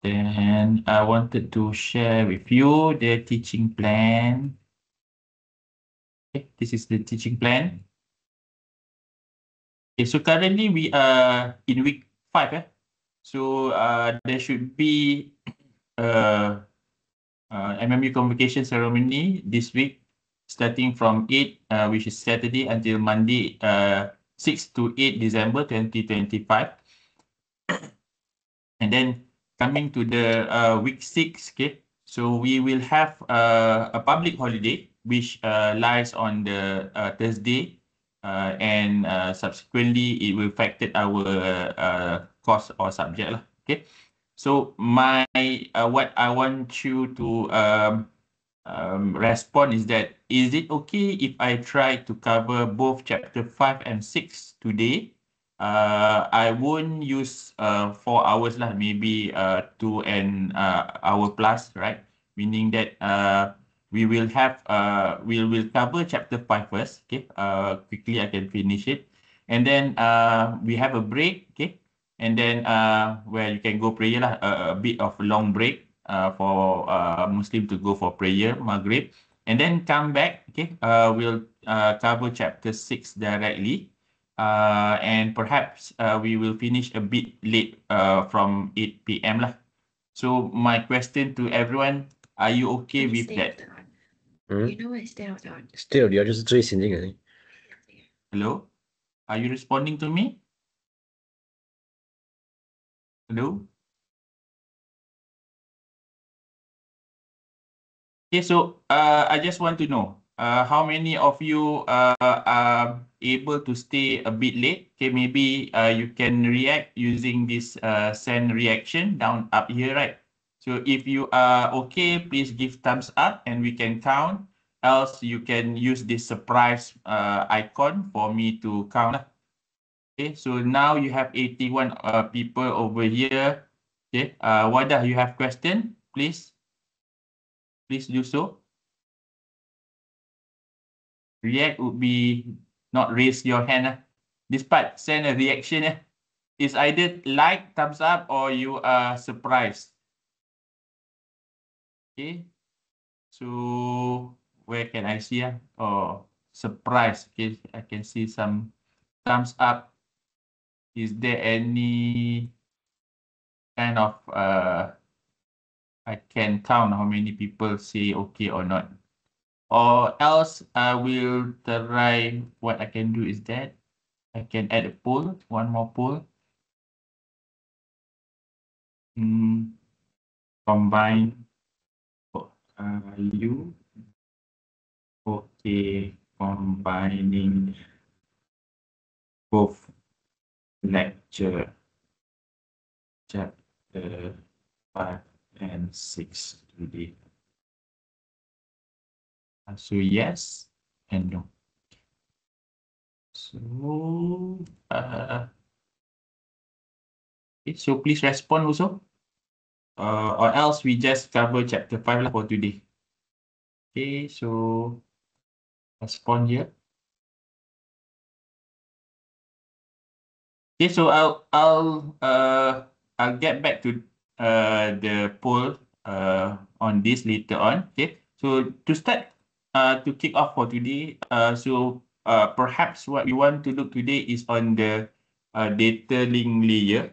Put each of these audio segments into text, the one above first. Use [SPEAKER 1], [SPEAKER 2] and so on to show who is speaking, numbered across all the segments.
[SPEAKER 1] Then I wanted to share with you the teaching plan. Okay, this is the teaching plan. Okay, so currently we are in week 5. So there should be MMU convocation ceremony this week, starting from 8, which is Saturday, until Monday, 6 to 8 December 2025. And then coming to the week 6, okay, so we will have a public holiday, which lies on the Thursday, and subsequently it will affect our course or subject lah. Okay, so what I want you to respond is that, is it okay if I try to cover both chapter 5 and 6 today? I won't use 4 hours lah, maybe 2 hour plus, right? Meaning that we will cover chapter 5 first, okay? Quickly I can finish it, and then we have a break, okay? And then where you can go prayer lah, a bit of a long break for Muslim to go for prayer, Maghrib, and then come back, okay? We'll cover chapter 6 directly. And perhaps we will finish a bit late from 8 p.m. lah. So my question to everyone, are you okay with that?
[SPEAKER 2] You know what is stay out on? Stay out 就是最新的而已。
[SPEAKER 1] Hello? Are you responding to me? Hello? Okay, so I just want to know how many of you are able to stay a bit late. Okay, maybe you can react using this send reaction down up here, right? So if you are okay, please give thumbs up and we can count. Else you can use this surprise icon for me to count. Okay, so now you have 81 people over here. Okay, Wadah, you have question, please? Please do so. React would be not raise your hand. This part, send a reaction. It's either like, thumbs up, or you are surprised. Okay. So where can I see? Oh, surprise. Okay, I can see some thumbs up. Is there any kind of I can count how many people say okay or not? Or else I will try, what I can do is that I can add a poll, one more poll. Combine you. Okay, combining both lecture chapter 5 and 6 today. So yes and no. So okay, so please respond also, or else we just cover chapter 5 for today. Okay, so respond here. Okay, so I'll get back to the poll on this later on. Okay, so to start, to kick off for today, so perhaps what we want to look today is on the data link layer.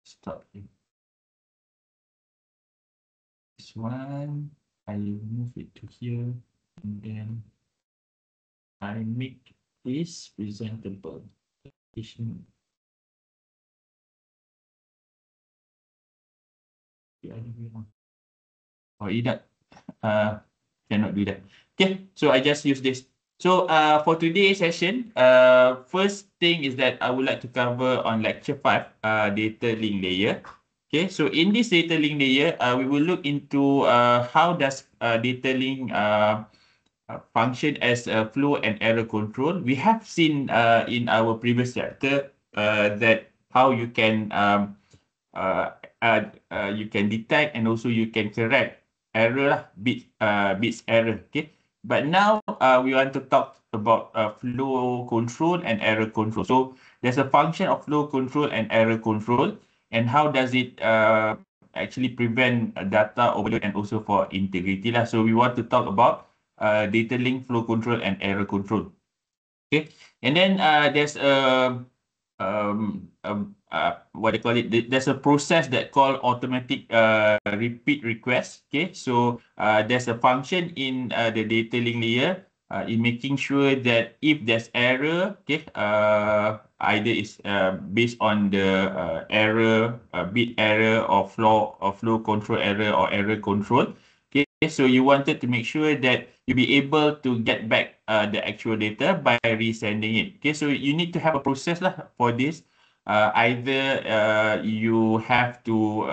[SPEAKER 1] Stop. This one, I move it to here, and then I make this presentable. Oh, Idak cannot do that. Okay, so I just use this. So for today's session, first thing is that I would like to cover on lecture 5, data link layer. Okay, so in this data link layer, we will look into how does data link function as a flow and error control. We have seen in our previous chapter that how you can detect and also you can correct error, bits error. Okay, But now we want to talk about flow control and error control. So there's a function of flow control and error control, and how does it actually prevent data overload and also for integrity lah. So we want to talk about data link, flow control, and error control. Okay, and then there's what they call it. There's a process that called automatic repeat request. Okay, so there's a function in the data link layer in making sure that if there's error, okay, either is based on the error, bit error, or flow control error or error control. Okay, so you wanted to make sure that you'll be able to get back the actual data by resending it. Okay, so you need to have a process lah for this. Either you have to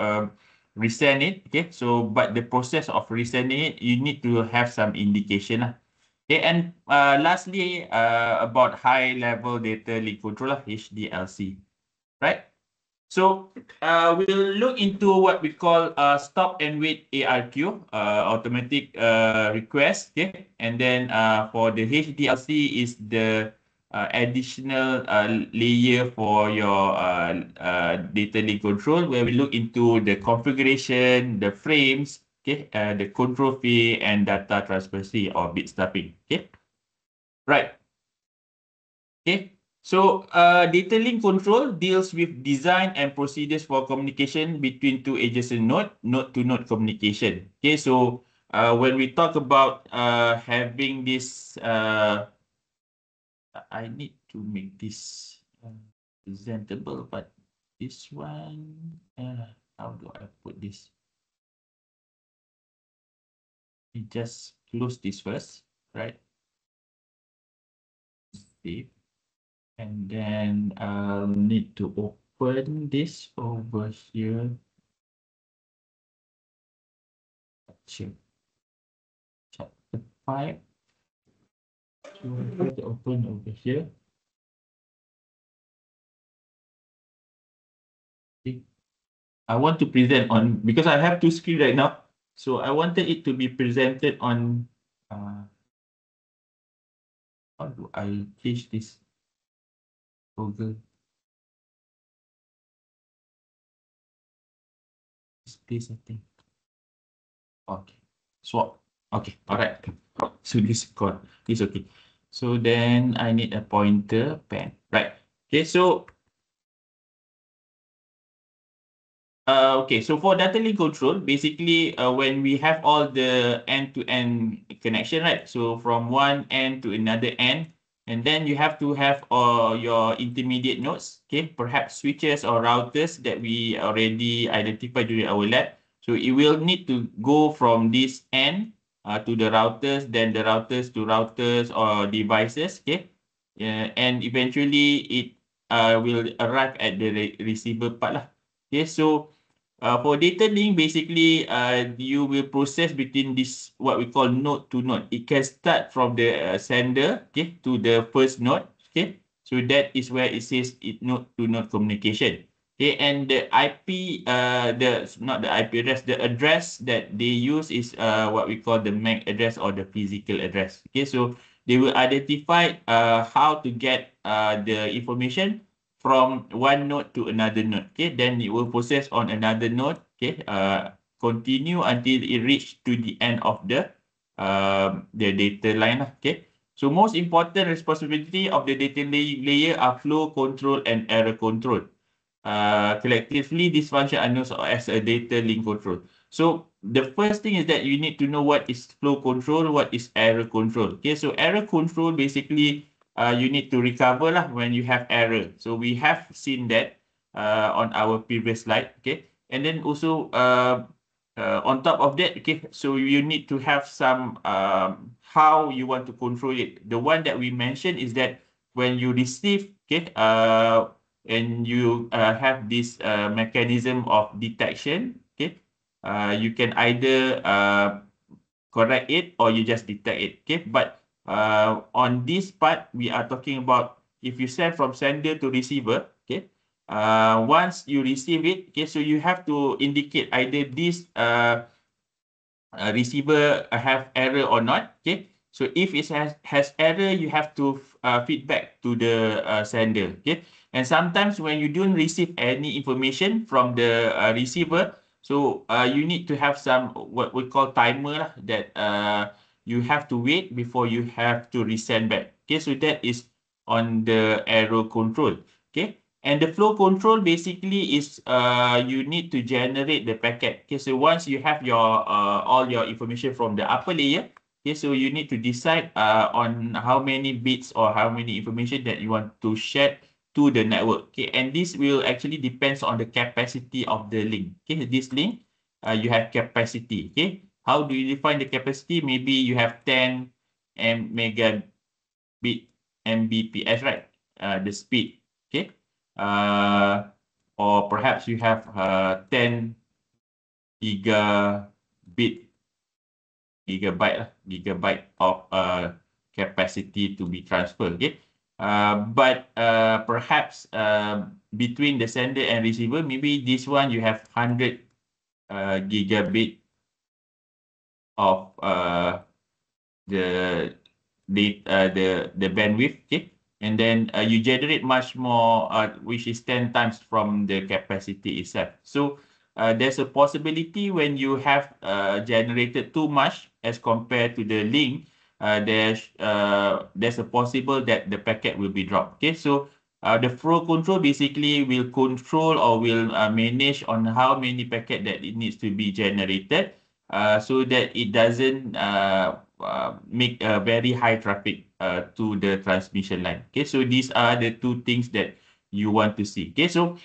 [SPEAKER 1] resend it. Okay, so but the process of resending it, you need to have some indication lah. Okay, and lastly, about high-level data link control, HDLC, right? So we'll look into what we call stop and wait ARQ, automatic request. Okay, and then for the HDLC is the additional layer for your data link control, where we look into the configuration, the frames, okay, the control fee, and data transparency or bit stuffing. Okay, right. Okay. So, data link control deals with design and procedures for communication between two adjacent node-to-node communication. Okay, so when we talk about having this, I need to make this presentable, but this one, how do I put this? We just close this first, right? Save. And then I'll need to open this over here. Chapter 5. So I'm going to open over here. Okay. I want to present on, because I have two screens right now. So I wanted it to be presented on, how do I change this? Google. Display setting. Okay. Swap. Okay. All right. So this code is okay. So then I need a pointer pen. Right. Okay. So okay, so for data link control, basically when we have all the end-to-end connection, right? So from one end to another end, and then you have to have your intermediate nodes, okay? Perhaps switches or routers that we already identified during our lab. So it will need to go from this end to the routers, then the routers to routers or devices, okay? And eventually it will arrive at the receiver part lah. Okay, so for data link, basically, you will process between this, what we call node to node. It can start from the sender, okay, to the first node, okay. So that is where it says it node to node communication. Okay, and the IP, not the IP address, the address that they use is what we call the MAC address or the physical address. Okay, so they will identify how to get the information from one node to another node. Okay, then it will process on another node. Okay, continue until it reach to the end of the data line. Okay, so most important responsibility of the data layer are flow control and error control. Collectively, this function are known as a data link control. So the first thing is that you need to know what is flow control, what is error control. Okay, so error control basically you need to recover lah when you have error. So we have seen that on our previous slide. Okay, and then also on top of that, okay, so you need to have some how you want to control it. The one that we mentioned is that when you receive, okay, and you have this mechanism of detection, okay, you can either correct it or you just detect it, okay. But on this part, we are talking about if you send from sender to receiver, okay. Once you receive it, okay, so you have to indicate either this receiver have error or not, okay. So if it has error, you have to feedback to the sender. Okay. And sometimes when you don't receive any information from the receiver, so you need to have some what we call timer lah, that you have to wait before you have to resend back. Okay, so that is on the error control. Okay, and the flow control basically is you need to generate the packet. Okay, so once you have your all your information from the upper layer, okay, so you need to decide on how many bits or how many information that you want to share to the network. Okay, and this will actually depends on the capacity of the link. Okay, this link you have capacity. Okay, how do you define the capacity? Maybe you have 10 megabit Mbps, right? The speed. Okay, or perhaps you have 10 gigabyte of capacity to be transferred. Okay, but perhaps between the sender and receiver, maybe this one you have 100 gigabit of the bandwidth. Okay, and then you generate much more, which is 10 times from the capacity itself. So there's a possibility when you have generated too much as compared to the link, there's a possible that the packet will be dropped. Okay, so the flow control basically will control or will manage on how many packet that it needs to be generated, so that it doesn't make a very high traffic to the transmission line. Okay, so these are the two things that you want to see. Okay, so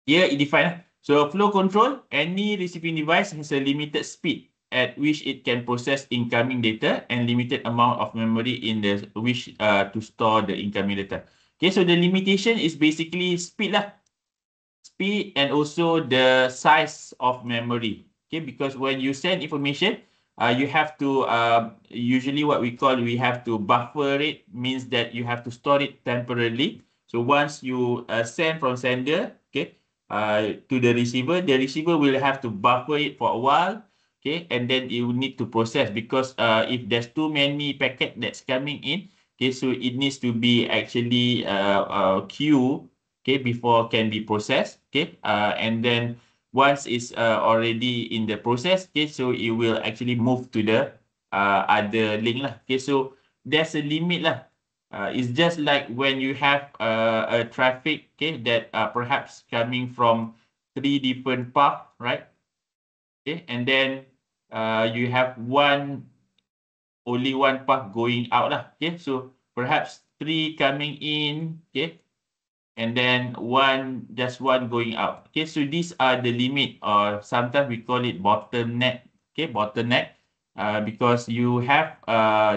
[SPEAKER 1] here it defines. So flow control, any receiving device has a limited speed at which it can process incoming data and limited amount of memory in the which to store the incoming data. Okay, so the limitation is basically speed lah. Speed and also the size of memory. Okay, because when you send information, you have to usually what we have to buffer it, means that you have to store it temporarily. So once you send from sender, okay, to the receiver will have to buffer it for a while. Okay, and then you need to process, because if there's too many packet that's coming in, okay, so it needs to be actually queue, okay, before can be processed. Okay, and then once it's already in the process, okay, so it will actually move to the other link lah. Okay, so there's a limit lah. It's just like when you have a traffic, okay, that perhaps coming from 3 different paths, right? Okay, and then you have only one path going out lah. Okay, so perhaps 3 coming in, okay, and then just one going out. Okay, so these are the limit, or sometimes we call it bottleneck. Okay, bottleneck, because you have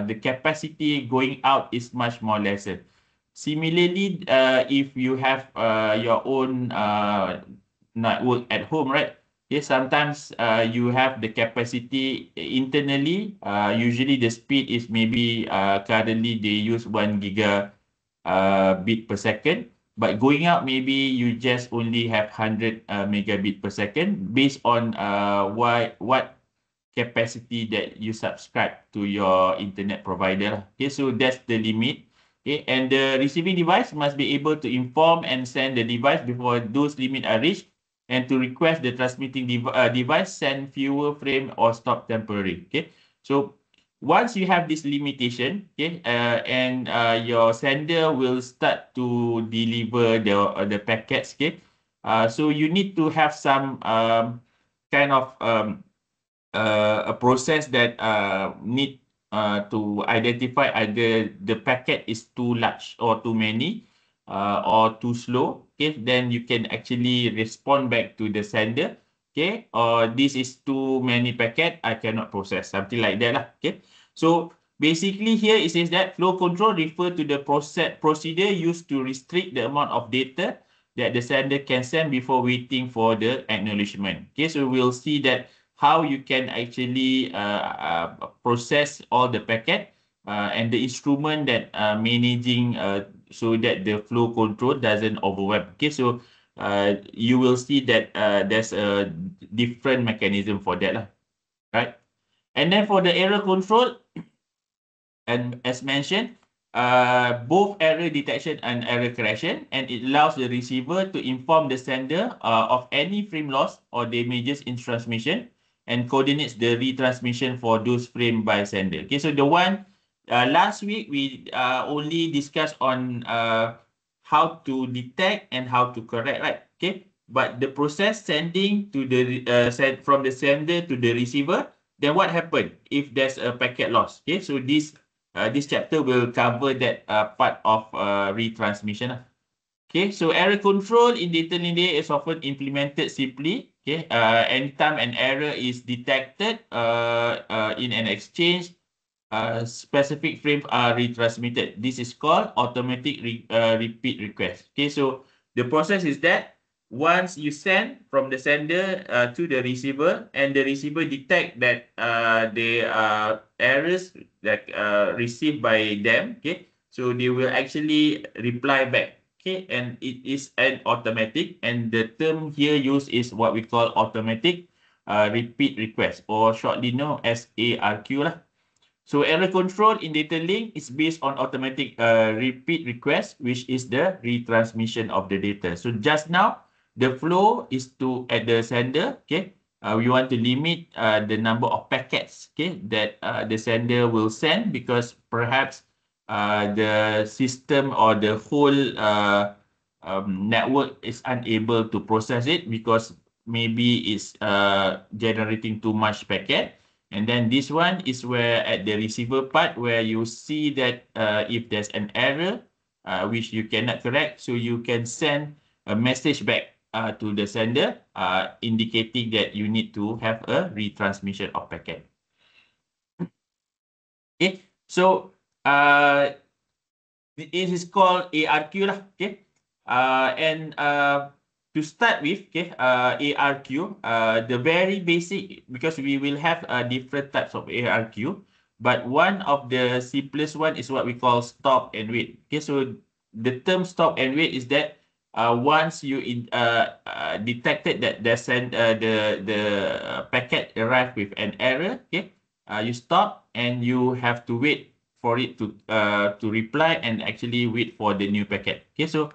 [SPEAKER 1] the capacity going out is much more lesser. Similarly, if you have your own network at home, right? Okay, sometimes you have the capacity internally. Usually the speed is maybe currently they use 1 gigabit per second. But going out, maybe you just only have 100 megabit per second based on what capacity that you subscribe to your internet provider. Okay, so that's the limit. Okay, and the receiving device must be able to inform and send the device before those limits are reached, and to request the transmitting device send fewer frame or stop temporarily. Okay, so once you have this limitation, okay, and your sender will start to deliver the packets, okay, so you need to have some kind of a process that need to identify either the packet is too large or too many, or too slow. Okay, then you can actually respond back to the sender. Okay, or this is too many packet, I cannot process, something like that lah. Okay, so basically here it says that flow control refer to the procedure used to restrict the amount of data that the sender can send before waiting for the acknowledgement. Okay, so we'll see that how you can actually process all the packet, and the instrument that managing so that the flow control doesn't overwhelm. Okay, so you will see that there's a different mechanism for that lah, right? And then for the error control, and as mentioned, both error detection and error correction, and it allows the receiver to inform the sender of any frame loss or damages in transmission and coordinates the retransmission for those framed by sender. Okay, so the one last week we only discussed on how to detect and how to correct, right? Okay, but the process sending to the from the sender to the receiver, then what happened if there's a packet loss? Okay, so this chapter will cover that part of retransmission. Okay, so error control in data linear is often implemented simply. Okay, anytime an error is detected in an exchange, specific frames are retransmitted. This is called automatic repeat request. Okay, so the process is that once you send from the sender to the receiver, and the receiver detect that there are errors that received by them, okay, so they will actually reply back. Okay, and it is an automatic, and the term here used is what we call automatic repeat request, or shortly known as ARQ lah. So error control in data link is based on automatic repeat request, which is the retransmission of the data. So just now, the flow is to at the sender. Okay, we want to limit the number of packets, okay, that the sender will send, because perhaps the system or the whole network is unable to process it because maybe it's generating too much packet. And then this one is where at the receiver part where you see that if there's an error which you cannot correct, so you can send a message back to the sender indicating that you need to have a retransmission of packet. Okay, so it is called ARQ lah. Okay, and to start with, okay, ARQ, the very basic, because we will have different types of ARQ, but one of the simplest one is what we call stop and wait. Okay, so the term stop and wait is that once you detected that the packet arrived with an error, okay, you stop and you have to wait for it to reply and actually wait for the new packet. Okay, so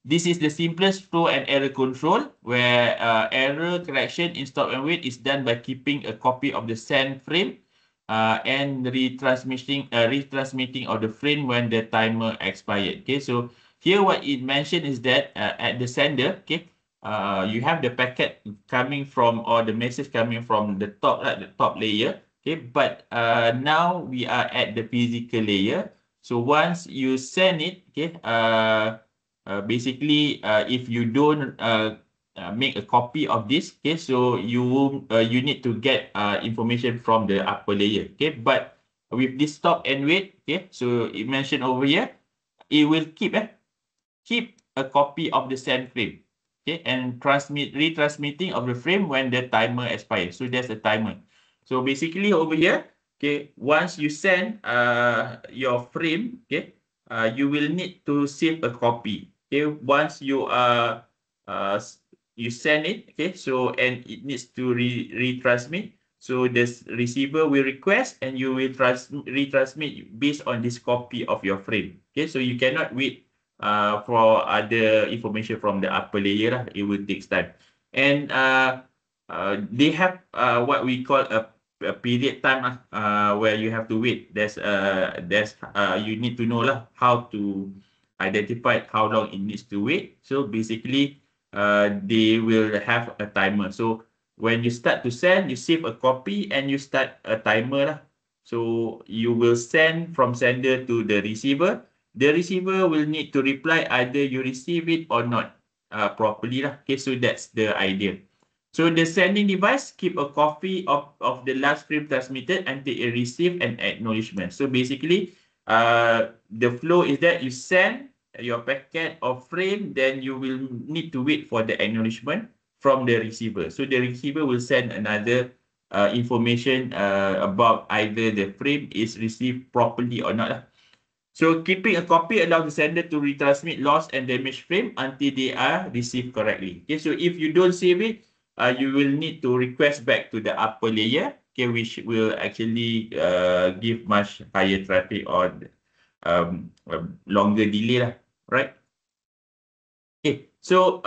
[SPEAKER 1] this is the simplest flow and error control, where error correction in stop and wait is done by keeping a copy of the send frame and retransmitting of the frame when the timer expired. Okay, so here what it mentioned is that at the sender, okay, you have the packet coming from, or the message coming from the top, right, the top layer. Okay, but now we are at the physical layer. So once you send it, okay, basically, if you don't make a copy of this, okay, so you need to get information from the upper layer. Okay, but with this stop and wait, okay, so it mentioned over here, it will keep a copy of the send frame, okay, and retransmitting of the frame when the timer expires. So there's a timer. So basically over here, okay, once you send your frame, okay, you will need to save a copy. Okay, once you you send it, okay, so and it needs to retransmit. So the receiver will request, and you will retransmit based on this copy of your frame. Okay, so you cannot wait for other information from the upper layer. It will take time, and they have what we call a period time where you have to wait. There's you need to know how to identify how long it needs to wait. So basically, they will have a timer. So when you start to send, you save a copy and you start a timer. So you will send from sender to the receiver. The receiver will need to reply either you receive it or not properly. Okay, so that's the idea. So the sending device keep a copy of the last frame transmitted until it receive an acknowledgement. So basically, the flow is that you send your packet or frame, then you will need to wait for the acknowledgement from the receiver. So the receiver will send another information about either the frame is received properly or not. So keeping a copy allows the sender to retransmit lost and damaged frame until they are received correctly. Okay, so if you don't save it, you will need to request back to the upper layer. okay, which will actually give much higher traffic or longer delay lah, right? Okay, so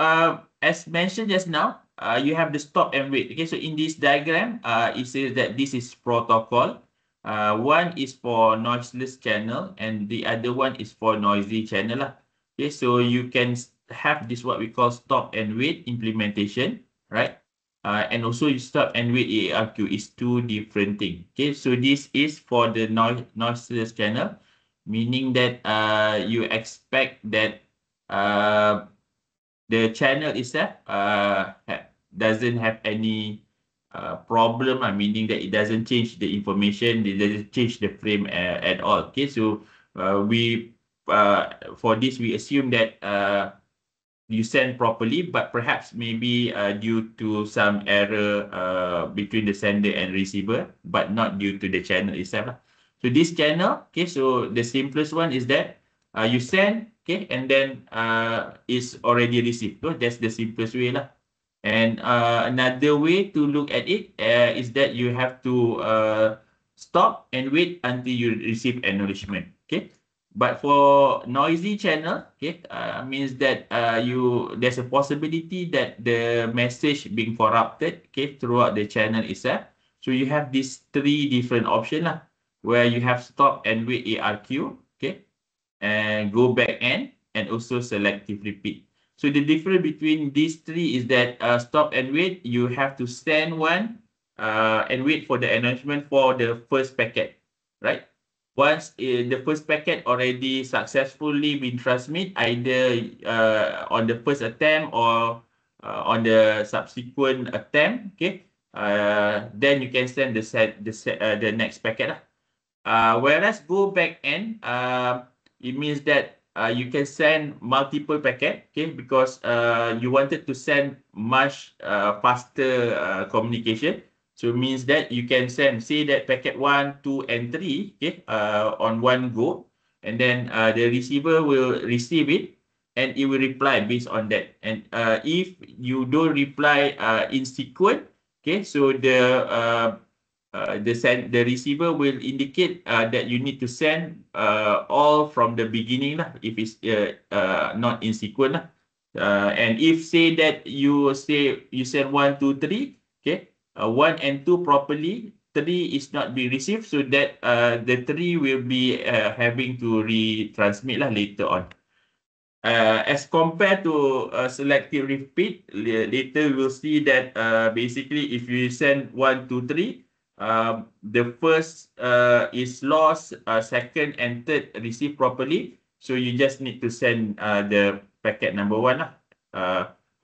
[SPEAKER 1] as mentioned just now, you have the stop and wait. Okay, so in this diagram, it says that this is protocol. One is for noiseless channel and the other one is for noisy channel lah. Okay, so you can have this what we call stop and wait implementation, right? And also you stop and wait AARQ is two different things. Okay, so this is for the noiseless channel, meaning that you expect that the channel itself doesn't have any problem, meaning that it doesn't change the information, it doesn't change the frame at all. Okay, so for this we assume that you send properly, but perhaps maybe due to some error between the sender and receiver, but not due to the channel itself. So this channel, okay, so the simplest one is that you send, okay, and then it's already received. So that's the simplest way lah. And another way to look at it is that you have to stop and wait until you receive acknowledgement. Okay. But for noisy channel, okay, means that there's a possibility that the message being corrupted, okay, throughout the channel itself. So you have these three different options lah, where you have stop and wait ARQ, okay, and go back end, and also selective repeat. So the difference between these three is that stop and wait, you have to send one and wait for the acknowledgement for the first packet, right? Once the first packet already successfully been transmitted, either on the first attempt or on the subsequent attempt, okay, then you can send the next packet. Whereas go back end, it means that you can send multiple packet, okay, because you wanted to send much faster communication. So it means that you can send, say that packet 1, 2, and 3, okay, on one go, and then the receiver will receive it, and it will reply based on that. And if you don't reply in sequence, okay, so the receiver will indicate that you need to send all from the beginning lah, if it's not in sequence lah. And if say that you send 1, 2, 3, okay, 1 and 2 properly, 3 is not being received, so that the 3 will be having to retransmit lah later on. As compared to selective repeat, later we'll see that basically if you send 1, 2, 3, the first is lost, second and third receive properly, so you just need to send the packet number 1 lah.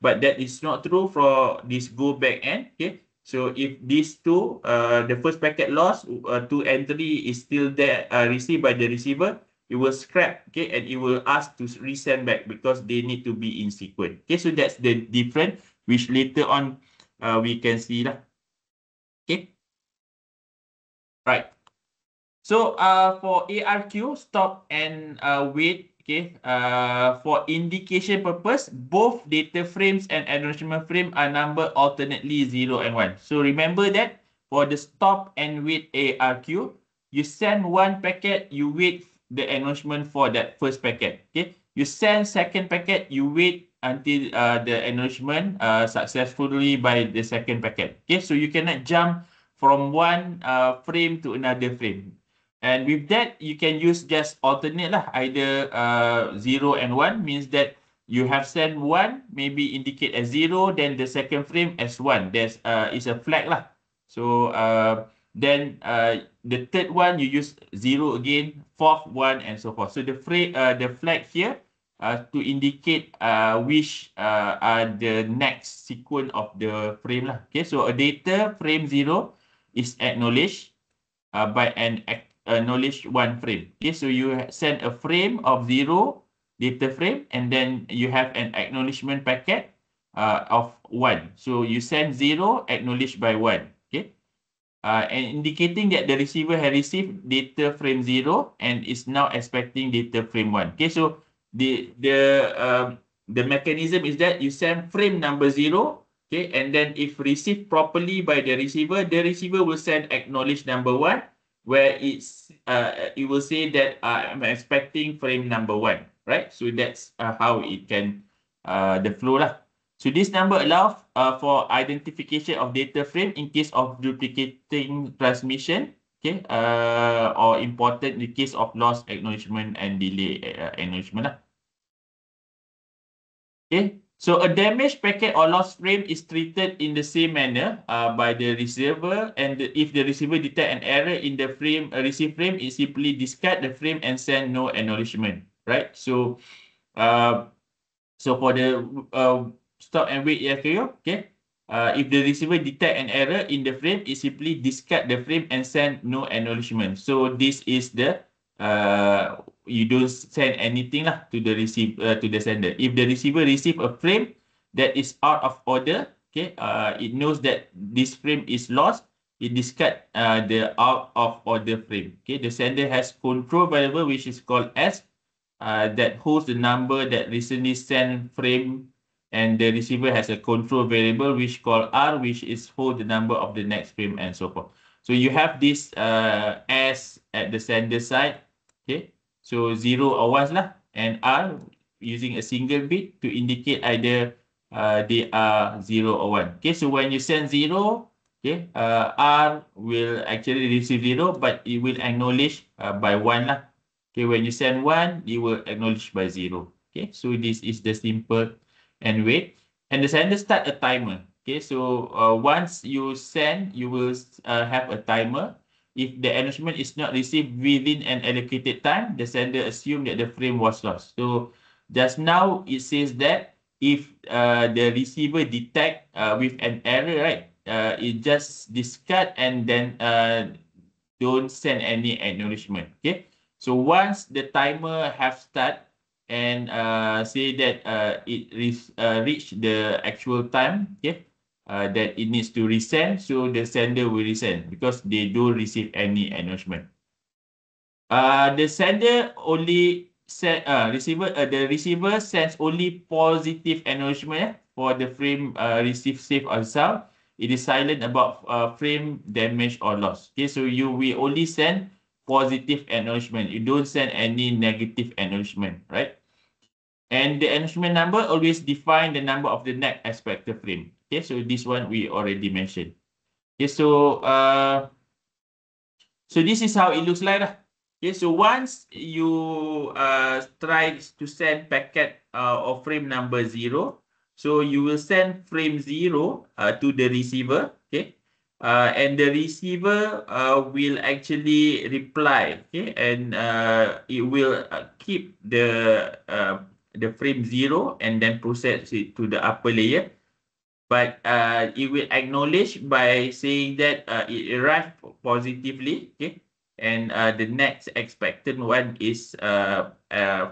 [SPEAKER 1] But that is not true for this go back end, okay. So if these two, the first packet lost, 2 and 3 is still there, received by the receiver, it will scrap, okay, and it will ask to resend back because they need to be in sequence. Okay, so that's the difference, which later on we can see lah. Okay. Right. So for ARQ, stop and wait, okay, for indication purpose, both data frames and acknowledgement frame are numbered alternately 0 and 1. So remember that for the stop and wait ARQ, you send one packet, you wait the acknowledgement for that first packet. Okay, you send second packet, you wait until the acknowledgement successfully by the second packet. Okay, so you cannot jump from one frame to another frame. And with that, you can use just alternate lah, either 0 and 1, means that you have sent 1, maybe indicate as 0, then the second frame as 1. There's is a flag lah. So then the third one you use 0 again, fourth 1, and so forth. So the flag here to indicate which are the next sequence of the frame lah. Okay, so a data frame 0 is acknowledged by an acknowledge one frame. Okay, so you send a frame of 0 data frame, and then you have an acknowledgement packet of 1. So you send 0 acknowledged by 1. Okay, and indicating that the receiver has received data frame 0 and is now expecting data frame 1. Okay, so the mechanism is that you send frame number 0, Okay, and then if received properly by the receiver will send acknowledge number 1, where it will say that I'm expecting frame number 1, right? So that's how it can the flow lah. So this number allows for identification of data frame in case of duplicating transmission, okay, or important in the case of loss acknowledgement and delay acknowledgement lah. Okay, so a damaged packet or lost frame is treated in the same manner by the receiver, and if the receiver detect an error in the frame, received frame, it simply discard the frame and send no acknowledgement, right? So, for the stop and wait scenario, okay, if the receiver detect an error in the frame, it simply discard the frame and send no acknowledgement. So this is the you don't send anything lah to the to the sender. If the receiver receive a frame that is out of order, okay, it knows that this frame is lost, it discard the out of order frame. Okay, the sender has control variable which is called S, that holds the number that recently sent frame, and the receiver has a control variable which called R, which is hold the number of the next frame and so forth. So you have this S at the sender side, okay. So 0 or 1 lah, and R using a single bit to indicate either they are 0 or 1. Okay, so when you send 0, okay, R will actually receive 0, but it will acknowledge by 1 lah. Okay, when you send 1, it will acknowledge by 0. Okay, so this is the simple and wait. And the sender start a timer. Okay, so once you send, you will have a timer. If the acknowledgement is not received within an allocated time, the sender assume that the frame was lost. So just now it says that if the receiver detect with an error, right, it just discard and then don't send any acknowledgement. Okay, so once the timer have start and say that it reach the actual time, okay, that it needs to resend, so the sender will resend because they don't receive any acknowledgement. The sender only send the receiver sends only positive acknowledgement for the frame received safe or sound. It is silent about frame damage or loss. Okay, so we only send positive acknowledgement. You don't send any negative acknowledgement, right? And the acknowledgement number always define the number of the next expected frame. Okay, so this one we already mentioned. Okay, so this is how it looks like. Okay, so once you try to send packet of frame number 0, so you will send frame 0 to the receiver. Okay, and the receiver will actually reply. Okay, and it will keep the frame 0 and then process it to the upper layer. But it will acknowledge by saying that it arrived positively, okay? And the next expected one is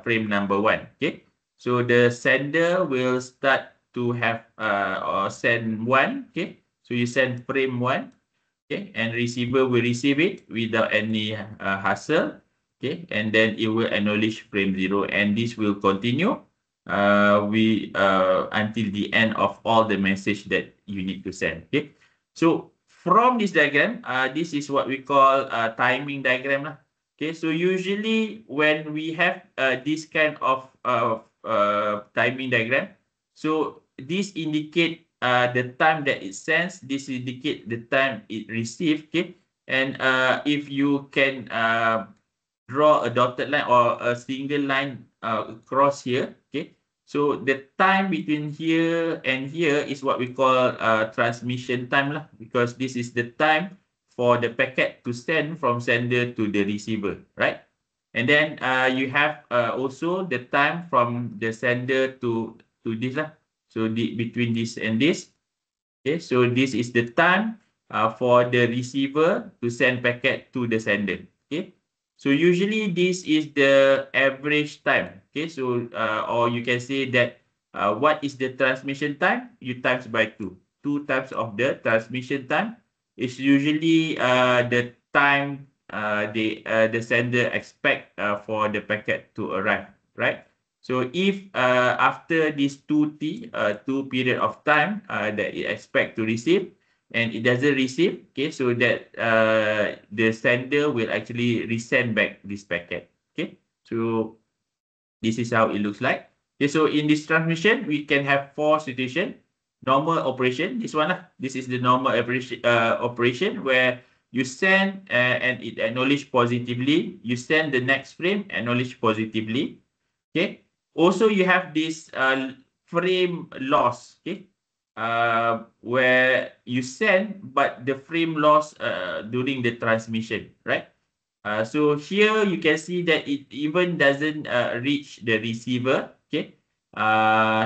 [SPEAKER 1] frame number 1, okay? So the sender will start to have or send 1, okay? So you send frame 1, okay? And receiver will receive it without any hassle, okay? And then it will acknowledge frame 0, and this will continue until the end of all the message that you need to send. Okay, so from this diagram, this is what we call timing diagram. Okay, so usually when we have this kind of timing diagram, so this indicate the time that it sends, this indicate the time it receives. Okay, and if you can draw a dotted line or a single line across here, okay, so the time between here and here is what we call transmission time lah, because this is the time for the packet to send from sender to the receiver, right? And then you have also the time from the sender to this lah, so between this and this. Okay, so this is the time for the receiver to send packet to the sender. Okay, so usually this is the average time. Okay, so or you can say that what is the transmission time? You times by 2. 2 times of the transmission time is usually the time the sender expect for the packet to arrive, right? So if after this 2T, 2 period of time that it expect to receive, and it doesn't receive, okay, so that the sender will actually resend back this packet. Okay, so this is how it looks like. Okay, so in this transmission, we can have 4 situations. Normal operation, this one lah. This is the normal operation where you send and it acknowledge positively. You send the next frame, acknowledge positively. Okay. Also, you have this frame loss. Okay. Where you send, but the frame loss during the transmission, right? So here you can see that it even doesn't reach the receiver. Okay.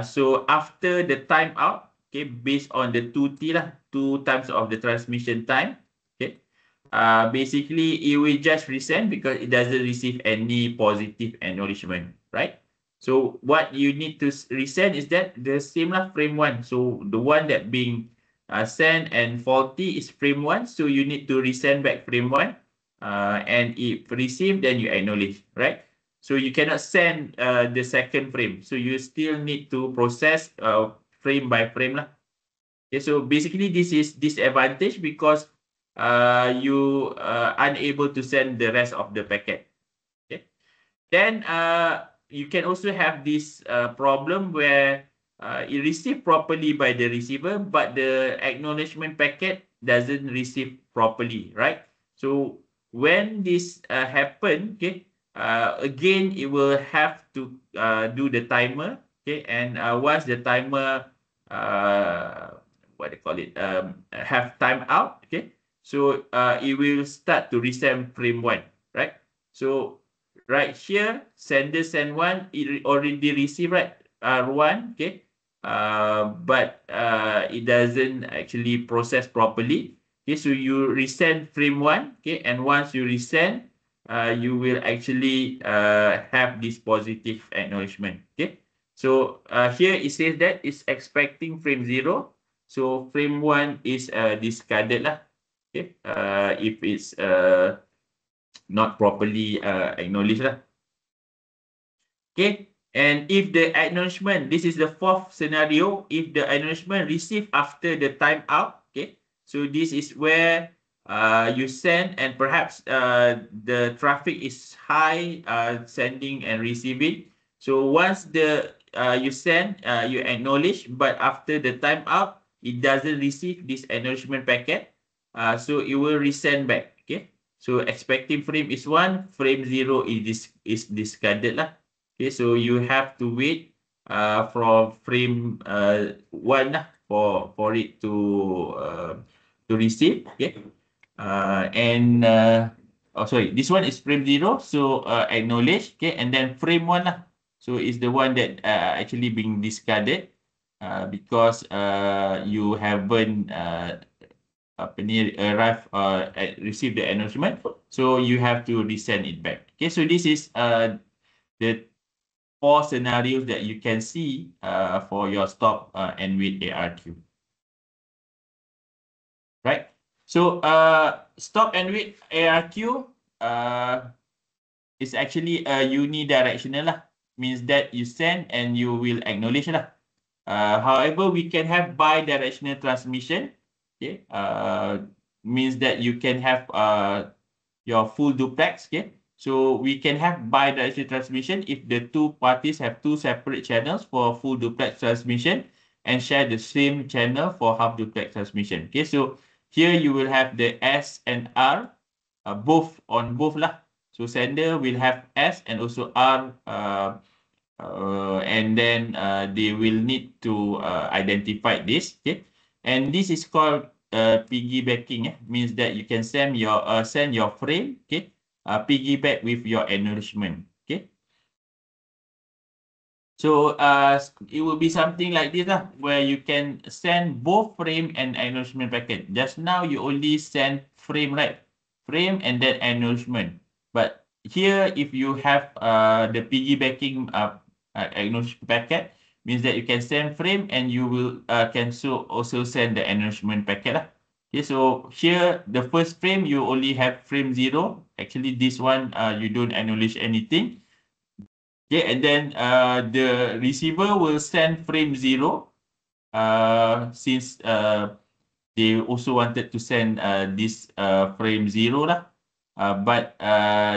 [SPEAKER 1] So after the timeout, okay, based on the 2T lah, 2 times of the transmission time. Okay. Basically it will just resend because it doesn't receive any positive acknowledgement, right? So what you need to resend is that the same lah, frame 1. So the one that being sent and faulty is frame 1. So you need to resend back frame 1. And if received, then you acknowledge, right? So you cannot send the second frame. So you still need to process frame by frame lah. Okay, so basically this is disadvantage because you unable to send the rest of the packet. Okay. Then you can also have this problem where it received properly by the receiver, but the acknowledgement packet doesn't receive properly, right? So when this happen, okay, again it will have to do the timer, okay, and once the timer what they call it have time out, okay, so it will start to resend frame 1, right? So right here, sender send 1, it already received, right, R1, okay, but it doesn't actually process properly. Okay, so you resend frame 1, okay, and once you resend, you will actually have this positive acknowledgement. Okay, so here it says that it's expecting frame 0, so frame 1 is discarded lah. Okay, if it's not properly acknowledged lah. Okay, and if the acknowledgement, this is the 4th scenario, if the acknowledgement received after the timeout, okay, so this is where you send and perhaps the traffic is high, sending and receiving. So once the you send, you acknowledge, but after the timeout, it doesn't receive this acknowledgement packet, so it will resend back. Okay, so expecting frame is 1, frame 0 is discarded lah. Okay, so you have to wait from frame 1 lah for it to receive. Okay, and oh sorry, this one is frame 0, so acknowledge. Okay, and then frame 1 lah, so it's the one that actually being discarded because you haven't arrive receive the acknowledgement, so you have to resend it back. Okay, so this is the 4 scenarios that you can see for your stop and wait ARQ. Right. So stop and wait ARQ is actually unidirectional lah. Means that you send and you will acknowledge lah. However, we can have bidirectional transmission. Okay. Means that you can have your full duplex. Okay. So we can have bidirectional transmission if the 2 parties have 2 separate channels for full duplex transmission and share the same channel for half duplex transmission. Okay, so here you will have the S and R both on both lah. So sender will have S and also R, and then they will need to identify this. Okay, and this is called piggybacking. Means that you can send your frame. Okay. Piggyback with your acknowledgement. Okay. So it will be something like this lah, where you can send both frame and acknowledgement packet. Just now you only send frame, right? Frame and then acknowledgement. But here, if you have the piggybacking acknowledgement packet, means that you can send frame and you will can also send the acknowledgement packet lah. Okay, so here the first frame you only have frame 0. Actually, this one you don't acknowledge anything. Okay, and then the receiver will send frame 0 since they also wanted to send this frame 0 lah. But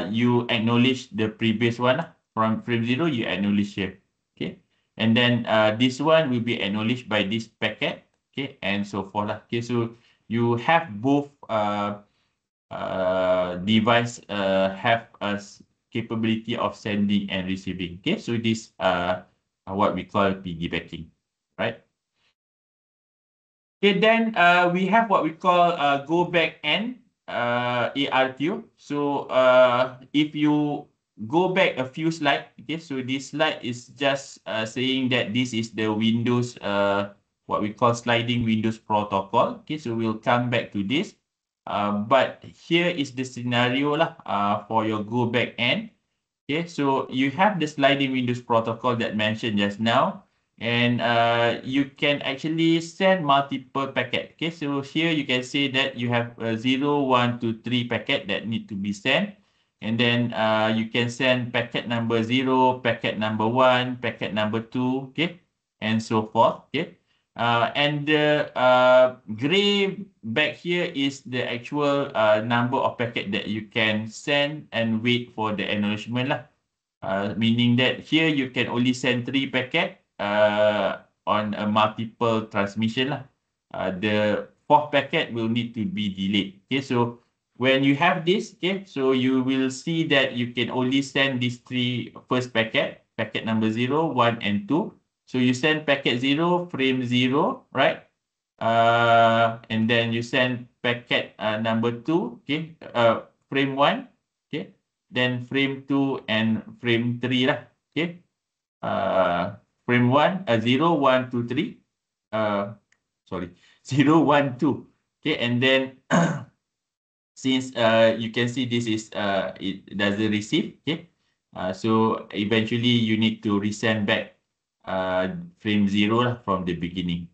[SPEAKER 1] you acknowledge the previous one lah. From frame 0, you acknowledge here. Okay, and then this one will be acknowledged by this packet. Okay, and so forth lah. Okay, so you have both device have a capability of sending and receiving. Okay, so this what we call piggybacking, right? Okay, then we have what we call go back N ARQ. So if you go back a few slides, okay, so this slide is just saying that this is the Windows what we call sliding Windows protocol. Okay, so we'll come back to this. But here is the scenario lah for your go back N. Okay, so you have the sliding Windows protocol that mentioned just now, and you can actually send multiple packet. Okay, so here you can say that you have 0, 1, 2, 3 packet that need to be sent, and then you can send packet number 0, packet number 1, packet number 2, okay, and so forth. Okay. And the gray back here is the actual number of packet that you can send and wait for the acknowledgement lah. Meaning that here you can only send 3 packet on a multiple transmission lah. The 4th packet will need to be delayed. Okay, so when you have this, okay, so you will see that you can only send these 3 first packet, packet number 0, 1, and 2. So you send packet 0, frame 0, right? And then you send packet number 2, okay, frame 1, okay, then frame 2 and frame 3 lah, okay. Frame 1, 0, 1, 2, 3, sorry, 0, 1, 2, okay, and then since you can see this is it doesn't receive, okay, so eventually you need to resend back frame 0 lah from the beginning.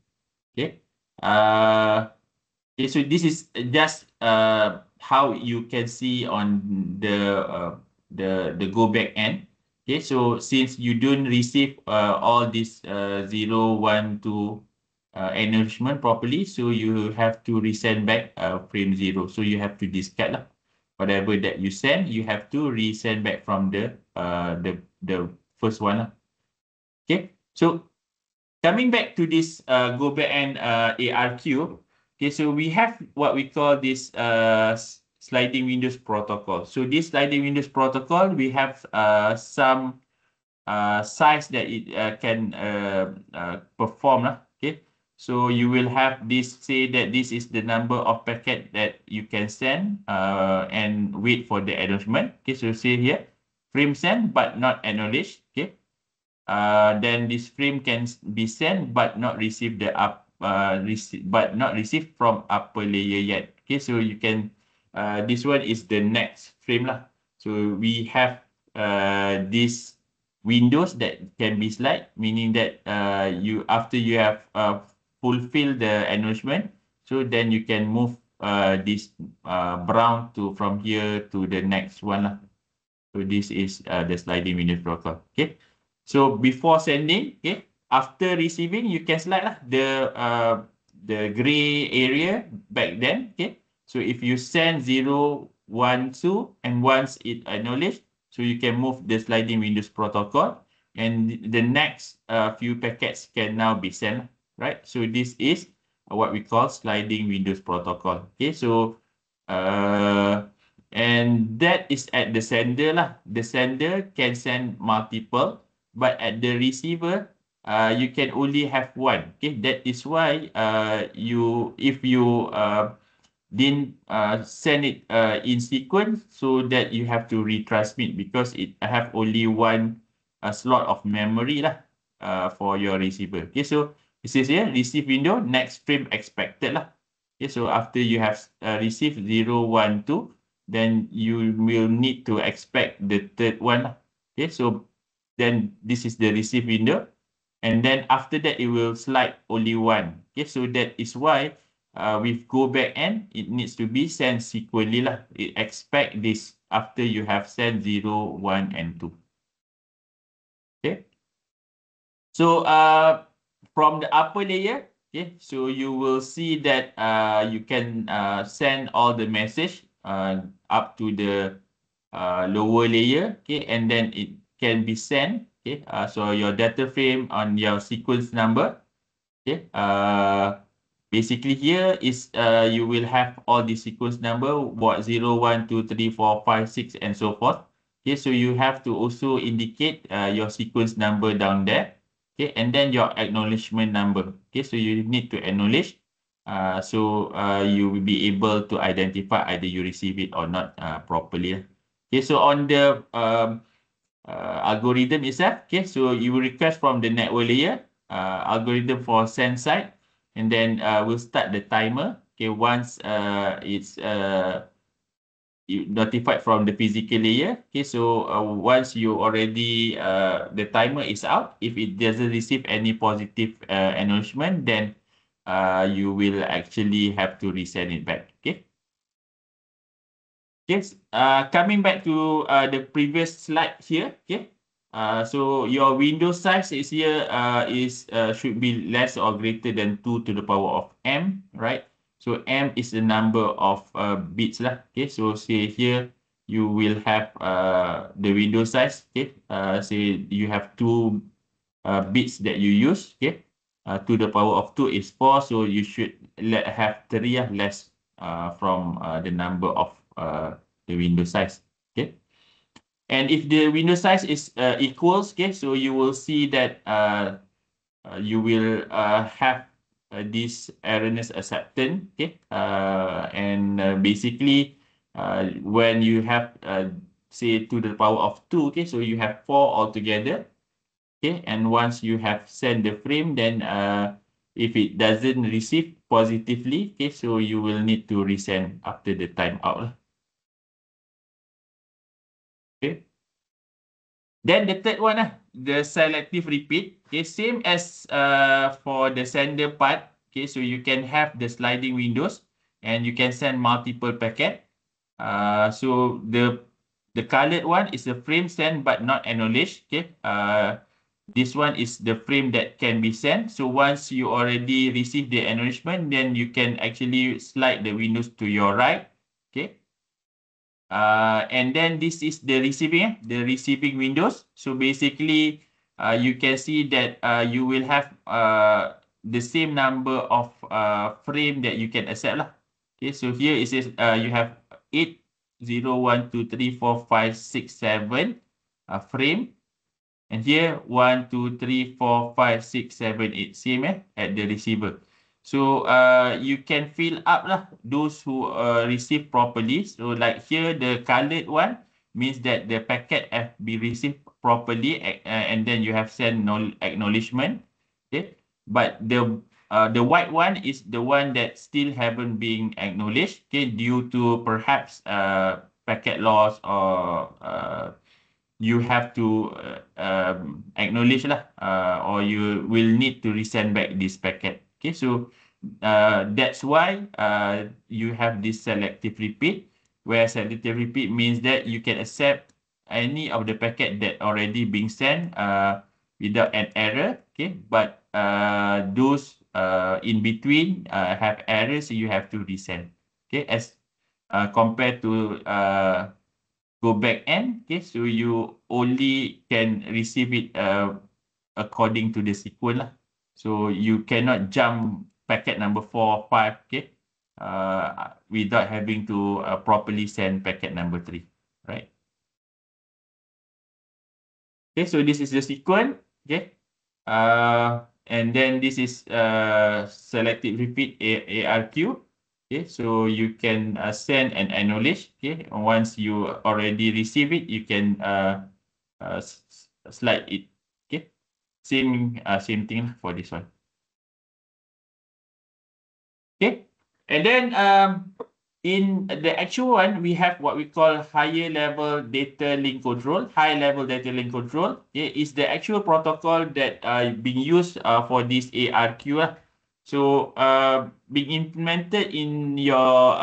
[SPEAKER 1] Okay. Okay, so this is just how you can see on the go back end. Okay, so since you don't receive all this 0, 1, 2 acknowledgement properly, so you have to resend back frame 0. So you have to discard lah. Whatever that you send, you have to resend back from the first one lah. Okay. So coming back to this go back and ARQ, okay, so we have what we call this sliding Windows protocol. So this sliding Windows protocol, we have some size that it can perform. Okay, so you will have this say that this is the number of packet that you can send and wait for the acknowledgement. Okay, so say here frame send but not acknowledged. Okay. Then this frame can be sent but not receive from upper layer yet. Okay, so you can this one is the next frame lah. So we have this windows that can be slide, meaning that you after you have fulfilled the acknowledgement, so then you can move this brown to from here to the next one lah. So this is the sliding Windows protocol. Okay. So before sending, okay, after receiving, you can slide lah the gray area back then. Okay, so if you send 0, 1, 2, and once it acknowledged, so you can move the sliding Windows protocol, and the next few packets can now be sent, right? So this is what we call sliding Windows protocol. Okay, so and that is at the sender lah. The sender can send multiple, but at the receiver, you can only have one. Okay, that is why if you didn't send it in sequence, so that you have to retransmit because it have only one slot of memory lah for your receiver. Okay, so it says here receive window next frame expected lah. Okay, so after you have received 0, 1, 2, then you will need to expect the third one lah. Okay, so then this is the receive window, and then after that it will slide only one. Okay, so that is why with go back end it needs to be sent sequentially lah. It expect this after you have sent 0, 1, and 2. So from the upper layer, okay, so you will see that you can send all the message up to the lower layer, okay, and then it can be sent, okay. So your data frame on your sequence number, okay. Basically here is you will have all the sequence number, what 0, 1, 2, 3, 4, 5, 6, and so forth. Okay, so you have to also indicate your sequence number down there. Okay, and then your acknowledgement number. Okay, so you need to acknowledge. So you will be able to identify either you receive it or not properly. Okay, so on the algorithm itself, okay, so you will request from the network layer, algorithm for send side, and then we'll start the timer. Okay, once it's notified from the physical layer. Okay, so once you already the timer is out, if it doesn't receive any positive acknowledgement, then you will actually have to resend it back. Okay. Yes, coming back to the previous slide here. Okay. So your window size is here should be less or greater than 2 to the power of m, right? So m is the number of bits lah. Okay, so say here you will have the window size. Okay, say you have 2 bits that you use. Okay, to the power of 2 is 4, so you should have 3 less from the number of the window size. Okay. And if the window size is equals, okay, so you will see that you will have this erroneous acceptance, okay, and basically when you have say to the power of 2, okay, so you have 4 altogether, okay, and once you have sent the frame, then if it doesn't receive positively, okay, so you will need to resend after the timeout. Okay. Then the third one, the selective repeat. Okay, same as for the sender part. Okay, so you can have the sliding windows and you can send multiple packet. So the colored one is the frame sent but not acknowledged. Okay. This one is the frame that can be sent. So once you already receive the acknowledgement, then you can actually slide the windows to your right. Okay. And then this is the receiving windows. So basically, you can see that you will have the same number of frame that you can accept lah. Okay, so here it says you have 8, 0, 1, 2, 3, 4, 5, 6, 7 frame. And here 1, 2, 3, 4, 5, 6, 7, 8 same at the receiver. So you can fill up lah those who receive properly. So like here the colored one means that the packet have been received properly and then you have sent no acknowledgement. Okay, but the white one is the one that still haven't been acknowledged. Okay, due to perhaps packet loss or you have to acknowledge lah, or you will need to resend back this packet. Okay, so that's why you have this selective repeat, where selective repeat means that you can accept any of the packet that already being sent without an error. Okay, but those in between have errors, so you have to resend. Okay, as compared to go back end, okay, so you only can receive it according to the sequence lah. So you cannot jump packet number 4, 5, okay, without having to properly send packet number 3, right? Okay, so this is the sequence, okay, and then this is selective repeat ARQ. Okay, so you can send and acknowledge. Okay, once you already receive it, you can slide it. Okay, same thing for this one. Okay, and then in the actual one, we have what we call higher level data link control. High level data link control, okay, is the actual protocol that being used for this ARQ. So being implemented in your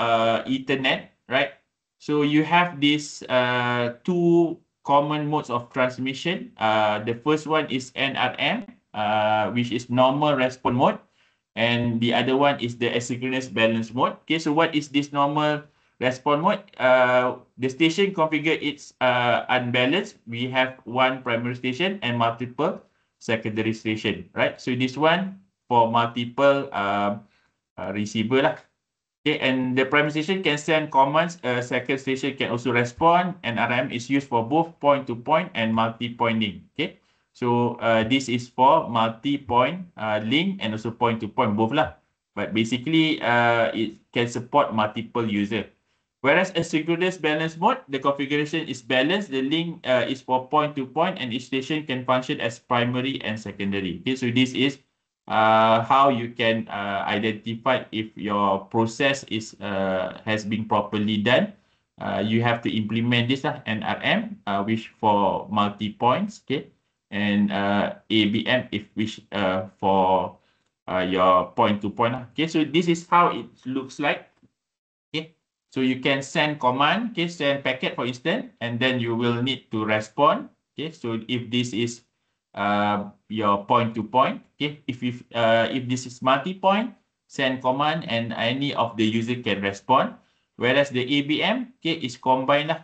[SPEAKER 1] Ethernet, right? So you have these 2 common modes of transmission. The first one is NRM, which is normal response mode. And the other one is the asynchronous balance mode. Okay, so what is this normal response mode? The station configured it's unbalanced. We have one primary station and multiple secondary station, right? So this one for multiple receiver lah. Okay, and the primary station can send commands. Second station can also respond, and RM is used for both point-to-point and multi-point link. Okay, so this is for multi-point link and also point-to-point both lah. But basically, it can support multiple user. Whereas asynchronous balance mode, the configuration is balanced. The link is for point-to-point, and each station can function as primary and secondary. Okay, so this is how you can identify if your process is has been properly done. You have to implement this NRM, which for multi points, okay, and ABM if which for your point to point. Okay, so this is how it looks like. Okay, so you can send command, okay, send packet for instance, and then you will need to respond. Okay, so if this is your point to point. Okay, if this is multi-point, send command and any of the user can respond. Whereas the ABM, okay, is combined lah,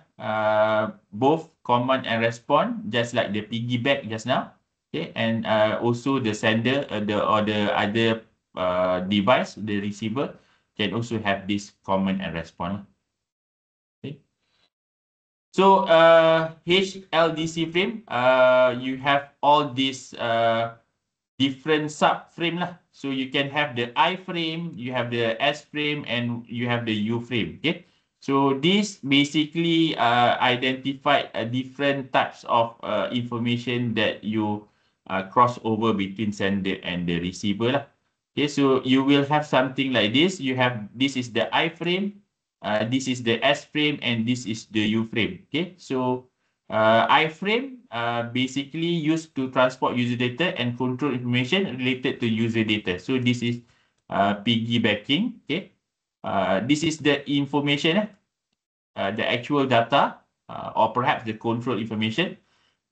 [SPEAKER 1] both command and respond, just like the piggyback just now. Okay, and also the sender, the other device, the receiver, can also have this command and respond. So HLDC frame, you have all these different subframe lah. So you can have the I frame, you have the S frame, and you have the U frame. Okay. So this basically identified different types of information that you cross over between sender and the receiver lah. Okay. So you will have something like this. This is the I frame. This is the S frame and this is the U frame. Okay, so I frame basically used to transport user data and control information related to user data. So this is piggybacking. Okay, this is the information, the actual data, or perhaps the control information.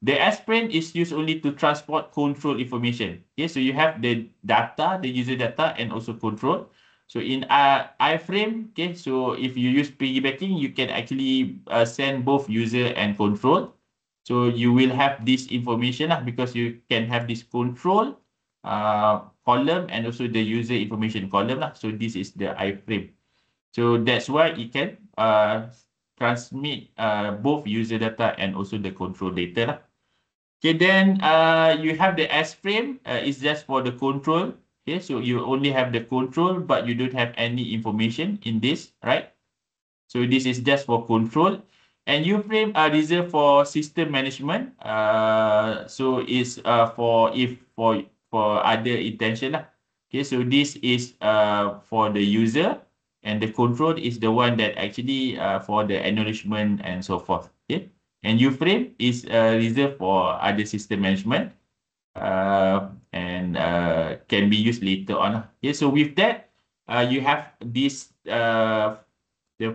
[SPEAKER 1] The S frame is used only to transport control information. Okay, so you have the data, the user data, and also control. So in iframe, okay, so if you use piggybacking, you can actually send both user and control. So you will have this information because you can have this control column and also the user information column. So this is the iframe. So that's why it can transmit both user data and also the control data. Okay, then you have the S frame. It's just for the control. Okay, so you only have the control, but you don't have any information in this, right? So this is just for control. And U frame are reserved for system management. So it's for other intention lah. Okay, so this is for the user, and the control is the one that actually for the acknowledgement and so forth. Okay, and U frame is reserved for other system management. And can be used later on. Okay, so with that, you have this the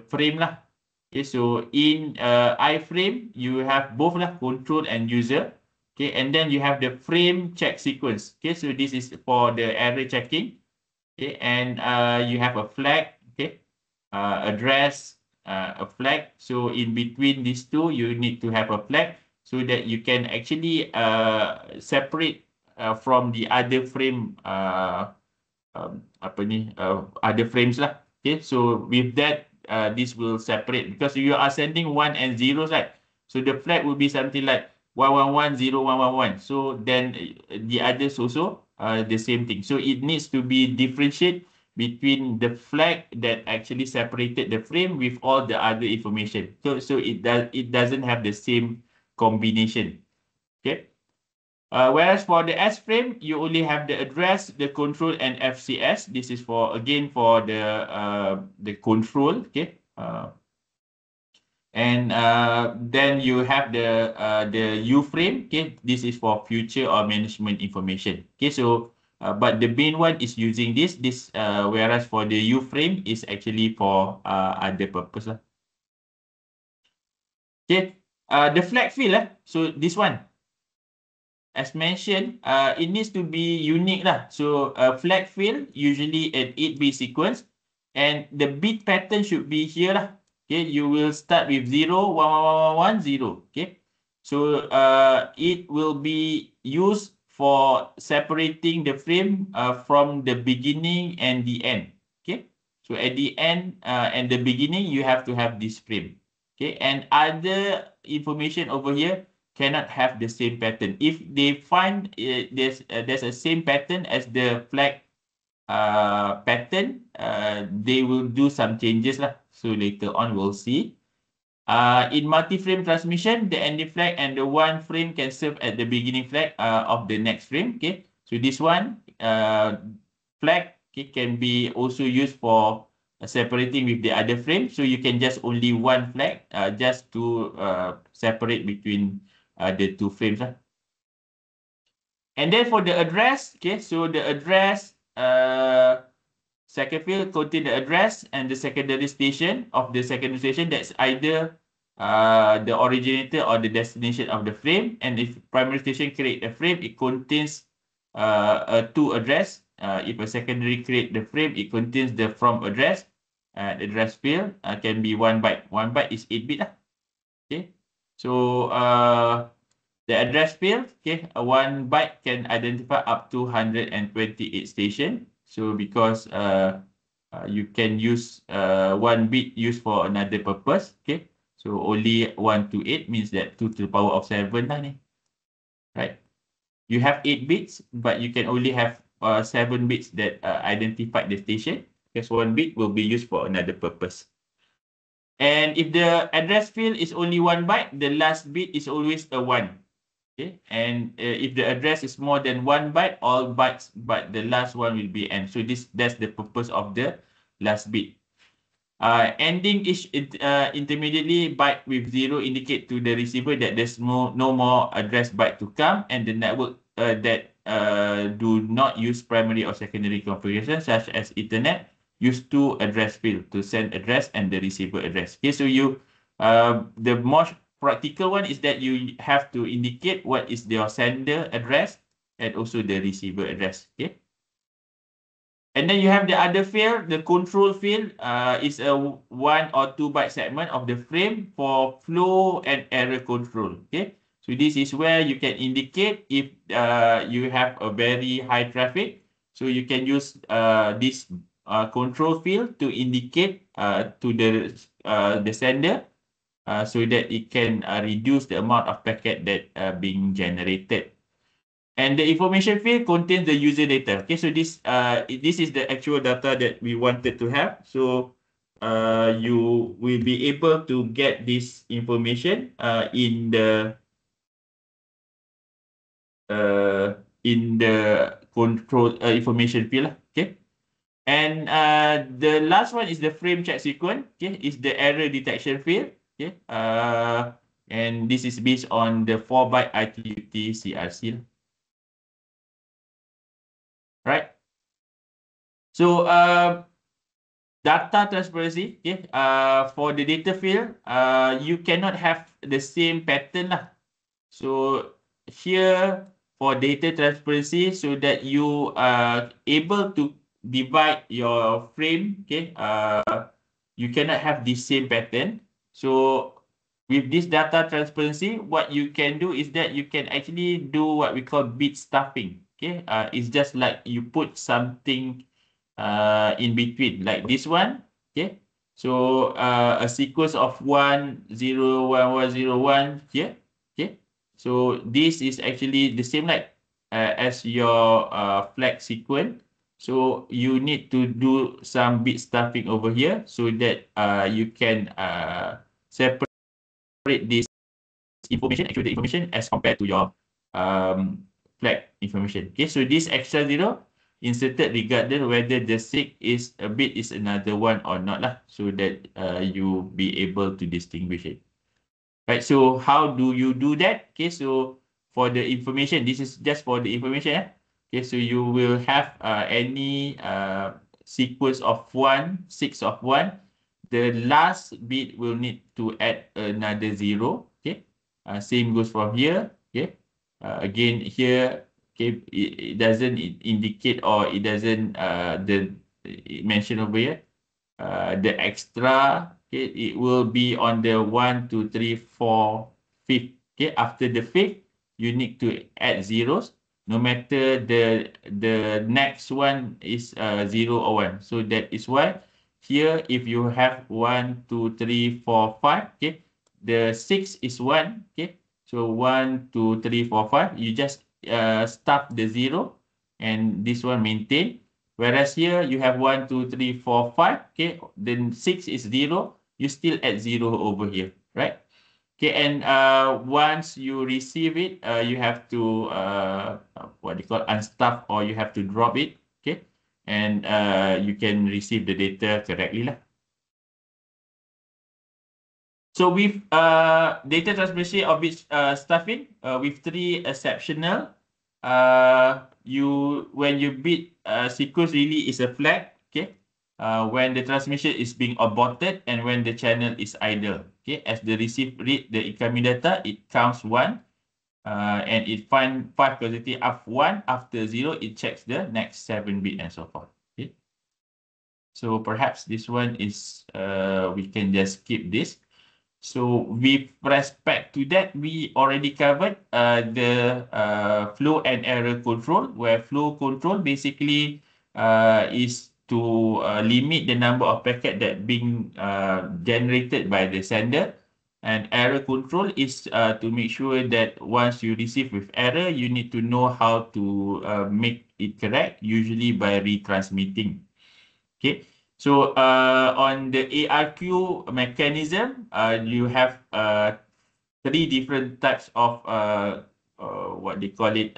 [SPEAKER 1] frame lah. Okay, so in iframe, you have both lah, control and user. Okay, and then you have the frame check sequence. Okay, so this is for the error checking. Okay, and you have a flag. Okay, address, a flag. So in between these two, you need to have a flag, so that you can actually separate from the other frame, other frames lah. Okay, so with that, this will separate because you are sending 1 and 0, right? So the flag will be something like 111 0111. So then the others also the same thing. So it needs to be differentiate between the flag that actually separated the frame with all the other information. So it doesn't have the same combination. Okay. Whereas for the S frame, you only have the address, the control, and FCS. This is for the control. Okay. And then you have the U frame. Okay, this is for future or management information. Okay, so but the main one is using this. Whereas for the U frame is actually for other purpose lah. Okay, the flag field. So this one. as mentioned, it needs to be unique lah. So a flag field usually an 8-bit sequence, and the bit pattern should be here lah. Okay, you will start with 0, 1, 1, 1, 1, 0. Okay, so it will be used for separating the frame from the beginning and the end. Okay, so at the end and the beginning, you have to have this frame. Okay, and other information over here cannot have the same pattern. If they find there's a same pattern as the flag pattern, they will do some changes lah. So later on we'll see. In multi-frame transmission, the ending flag and the one frame can serve at the beginning flag of the next frame. Okay, so this one flag can be also used for separating with the other frame. So you can just only one flag just to separate between the two frames. And then for the address, okay, so the address, second field contain the address and the secondary station of the secondary station. That's either the originator or the destination of the frame. And if primary station create a frame, it contains a to address. If a secondary create the frame, it contains the from address. The address field can be 1 byte. 1 byte is 8-bit lah. Okay, so the address field, okay, 1 byte can identify up to 128 station. So because you can use 1 bit used for another purpose, okay. So only 1 to 8 means that 2 to the power of 7 lah ni, right? You have 8 bits, but you can only have 7 bits that identify the station, because 1 bit will be used for another purpose. And if the address field is only 1 byte, the last bit is always a 1. Okay, and if the address is more than 1 byte, all bytes, but the last one will be n. So that's the purpose of the last bit. Ending each intermediately byte with 0 indicate to the receiver that there's no more address byte to come, and the network that do not use primary or secondary configuration, such as Ethernet, use 2 address field to send address and the receiver address. Okay, so you the most practical one is that you have to indicate what is your sender address and also the receiver address. Okay. And then you have the other field, the control field is a 1 or 2 byte segment of the frame for flow and error control. Okay. So this is where you can indicate if you have a very high traffic. So you can use this control field to indicate to the sender, so that it can reduce the amount of packet that being generated. And the information field contains the user data. Okay, so this is the actual data that we wanted to have. So you will be able to get this information in the control information field. Okay. And the last one is the frame check sequence. Okay, is the error detection field. Okay, and this is based on the 4-byte ITUT CRC. Right. So data transparency. Okay, for the data field, you cannot have the same pattern lah. So here for data transparency, so that you are able to divide your frame. Okay, you cannot have the same pattern. So with this data transparency, what you can do is that you can actually do what we call bit stuffing. Okay, it's just like you put something in between, like this one. Okay, so a sequence of 1, 0, 1, 1, 0, 1 here. Okay, so this is actually the same like as your flag sequence. So you need to do some bit stuffing over here so that you can separate this information, actually the information, as compared to your flag information. Okay, so this extra 0 inserted regardless whether the sig is a bit is another one or not lah, so that you be able to distinguish it. Right, so how do you do that? Okay, so for the information, this is just for the information. Okay, so you will have any sequence of 1, 6 of 1. The last bit will need to add another 0. Okay, same goes from here. Okay, Again, here, okay, it doesn't indicate, or it doesn't it mention over here. The extra, okay, it will be on the 1, 2, 3, 4, 5th. Okay, after the 5th, you need to add zeros. No matter the next one is 0 or 1. So that is why here, if you have 1, 2, 3, 4, 5, okay, the 6 is 1. Okay, so 1, 2, 3, 4, 5. You just stop the 0, and this one maintain. Whereas here you have 1, 2, 3, 4, 5. Okay, then 6 is 0. You still add 0 over here, right? Okay, and once you receive it, you have to what they call unstuff, or you have to drop it. Okay, and you can receive the data correctly lah. So with data transmission of its stuffing with 3 exceptional, when you bit sequence really is a flag, okay? When the transmission is being aborted and when the channel is idle, okay? As the receive read the incoming data, it counts 1, and it find 5 positive of 1 after 0. It checks the next 7 bit and so forth. Okay. So perhaps this one is we can just skip this. So with respect to that, we already covered the flow and error control, where flow control basically is to limit the number of packets that being generated by the sender. And error control is to make sure that once you receive with error, you need to know how to make it correct, usually by retransmitting. Okay. So on the ARQ mechanism, you have 3 different types of what they call it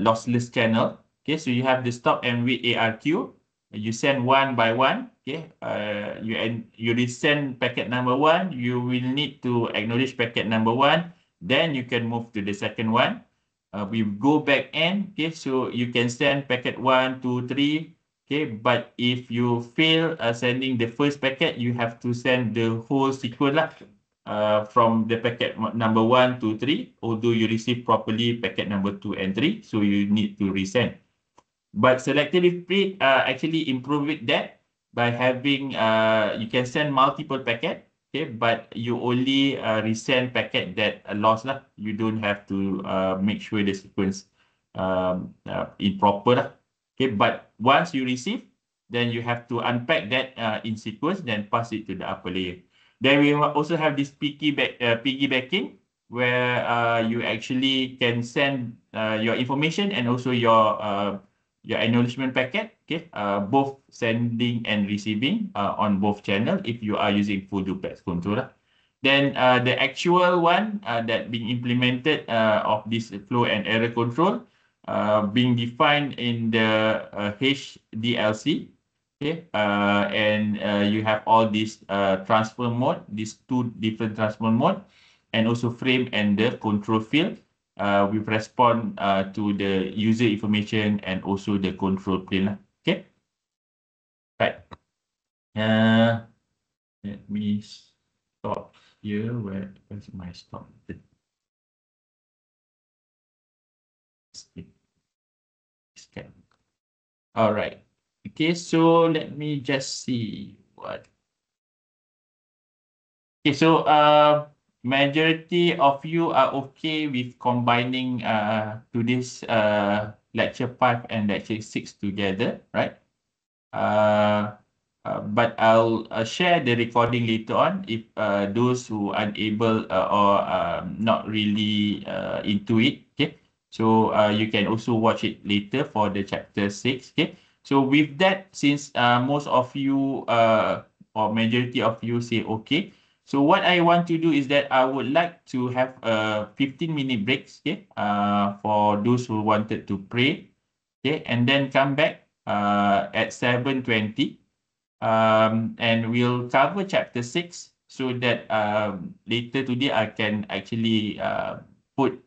[SPEAKER 1] lossless channel. Okay, so you have the stop and wait ARQ. You send one by one. Okay, you resend packet number 1. You will need to acknowledge packet number 1. Then you can move to the second one. We go back end. Okay, so you can send packet 1, 2, 3. Okay, but if you fail sending the first packet, you have to send the whole sequence lah, from the packet number 1 to 3, although you receive properly packet number 2 and 3, so you need to resend. But selective read actually improve it that by having you can send multiple packet, okay, but you only resend packet that lost lah. You don't have to make sure the sequence in proper lah. Okay, but once you receive, then you have to unpack that in sequence, then pass it to the upper layer. Then we also have this piggybacking, where you actually can send your information and also your acknowledgement packet, okay, both sending and receiving on both channel if you are using full duplex controller. Then the actual one that being implemented of this flow and error control being defined in the HDLC, okay, and you have all these transfer mode, these 2 different transfer mode, and also frame and the control field. We respond to the user information and also the control plane. Okay. Right. Let me stop here. Where's my stop? All right. Okay, so let me just see what. Okay, so majority of you are okay with combining today's lecture 5 and lecture 6 together, right? But I'll share the recording later on if those who are unable or not really into it. Okay, so you can also watch it later for the chapter 6. Okay, so with that, since most of you or majority of you say okay, so what I want to do is that I would like to have a 15-minute breaks. Okay, for those who wanted to pray. Okay, and then come back at 7:20. And we'll cover chapter 6 so that later today I can actually put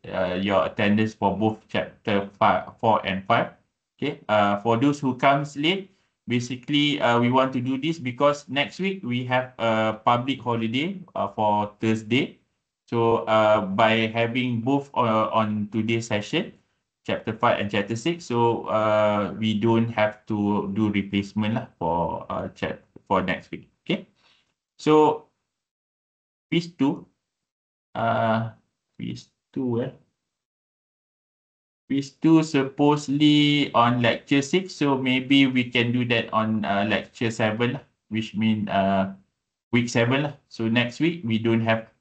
[SPEAKER 1] your attendance for both chapter 4 and 5. Okay, for those who comes late, basically we want to do this because next week we have a public holiday for Thursday. So by having both on today's session, chapter 5 and chapter 6, so we don't have to do replacement lah for next week. Okay. So quiz 2, quiz 2 quiz 2 supposedly on lecture 6, so maybe we can do that on lecture 7 lah, which mean week 7 lah. So next week we don't have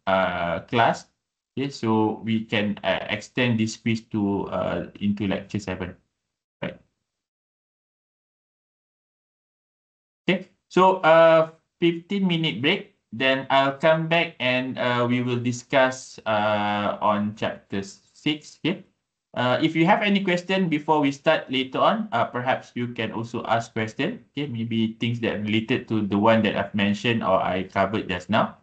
[SPEAKER 1] class. Okay, so we can extend this quiz to into lecture 7. Right. Okay, so 15-minute break. Then I'll come back and we will discuss on chapter 6. Okay. If you have any question before we start later on, perhaps you can also ask question. Okay, maybe things that are related to the one that I've mentioned or I covered just now.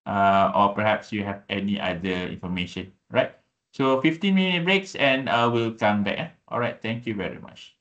[SPEAKER 1] Or perhaps you have any other information, right? So 15-minute breaks and we'll come back. All right, thank you very much.